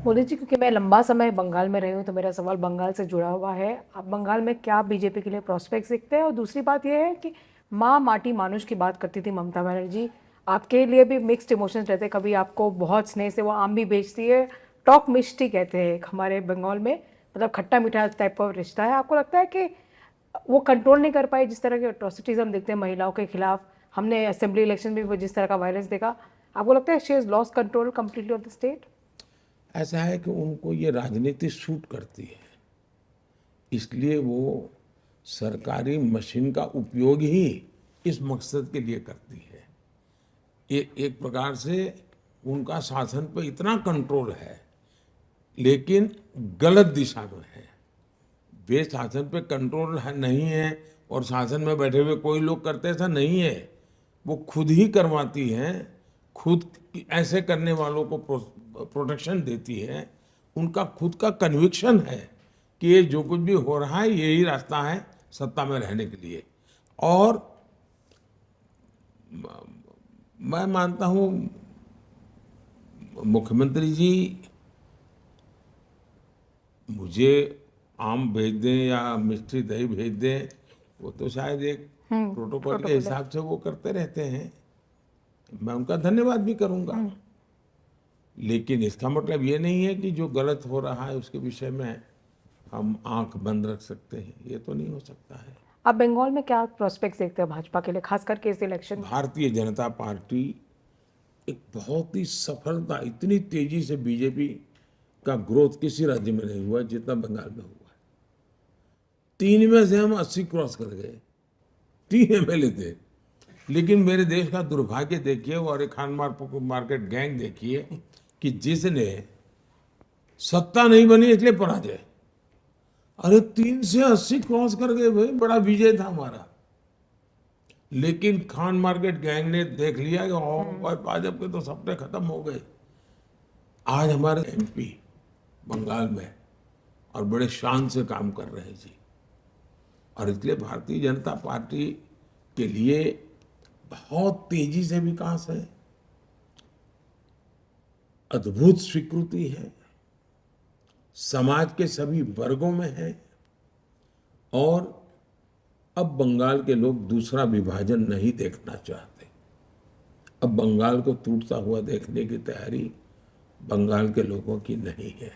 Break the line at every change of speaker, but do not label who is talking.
मोदी जी, क्योंकि मैं लंबा समय बंगाल में रही हूँ तो मेरा सवाल बंगाल से जुड़ा हुआ है। अब बंगाल में क्या बीजेपी के लिए प्रोस्पेक्ट्स दिखते हैं? और दूसरी बात यह है कि माँ माटी मानुष की बात करती थी ममता बनर्जी, आपके लिए भी मिक्स्ड इमोशंस रहते हैं। कभी आपको बहुत स्नेह से वो आम भी बेचती है, टॉक मिष्टी कहते हैं एक हमारे बंगाल में, मतलब खट्टा मीठा टाइप का रिश्ता है। आपको लगता है कि वो कंट्रोल नहीं कर पाई जिस तरह के अट्रॉसिटीज हम देखते हैं महिलाओं के खिलाफ? हमने असेंबली इलेक्शन में भी जिस तरह का वायलेंस देखा, आपको लगता है she has lost control completely off the state?
ऐसा है कि उनको ये राजनीति सूट करती है, इसलिए वो सरकारी मशीन का उपयोग ही इस मकसद के लिए करती है। ये एक प्रकार से उनका शासन पर इतना कंट्रोल है, लेकिन गलत दिशा में है। वे शासन पे कंट्रोल नहीं है और शासन में बैठे हुए कोई लोग करते, ऐसा नहीं है। वो खुद ही करवाती हैं, खुद ऐसे करने वालों को प्रोटेक्शन देती है। उनका खुद का कन्विक्शन है कि ये जो कुछ भी हो रहा है यही रास्ता है सत्ता में रहने के लिए। और मैं मानता हूँ मुख्यमंत्री जी मुझे आम भेज दें या मिष्टी दही भेज दें, वो तो शायद एक प्रोटोकॉल के हिसाब से वो करते रहते हैं। मैं उनका धन्यवाद भी करूंगा, लेकिन इसका मतलब ये नहीं है कि जो गलत हो रहा है उसके विषय में हम आंख बंद रख सकते हैं। ये तो नहीं हो सकता है।
आप बंगाल में क्या प्रोस्पेक्ट्स देखते हैं भाजपा के लिए, खास करके इस इलेक्शन?
भारतीय जनता पार्टी एक बहुत ही सफलता, इतनी तेजी से बीजेपी का ग्रोथ किसी राज्य में नहीं हुआ जितना बंगाल में हुआ। 3 में से हम 80 क्रॉस कर गए, 3 एमएलए थे। लेकिन मेरे देश का दुर्भाग्य देखिए और एक खान मार्केट गैंग देखिए कि जिसने सत्ता नहीं बनी इसलिए पराजय। अरे 3 से 80 क्रॉस कर गए भाई, बड़ा विजय था हमारा। लेकिन खान मार्केट गैंग ने देख लिया कि भाई भाजपा के तो सपने खत्म हो गए। आज हमारे एमपी बंगाल में और बड़े शान से काम कर रहे हैं जी। और इसलिए भारतीय जनता पार्टी के लिए बहुत तेजी से विकास है, अद्भुत स्वीकृति है, समाज के सभी वर्गों में है। और अब बंगाल के लोग दूसरा विभाजन नहीं देखना चाहते। अब बंगाल को टूटता हुआ देखने की तैयारी बंगाल के लोगों की नहीं है।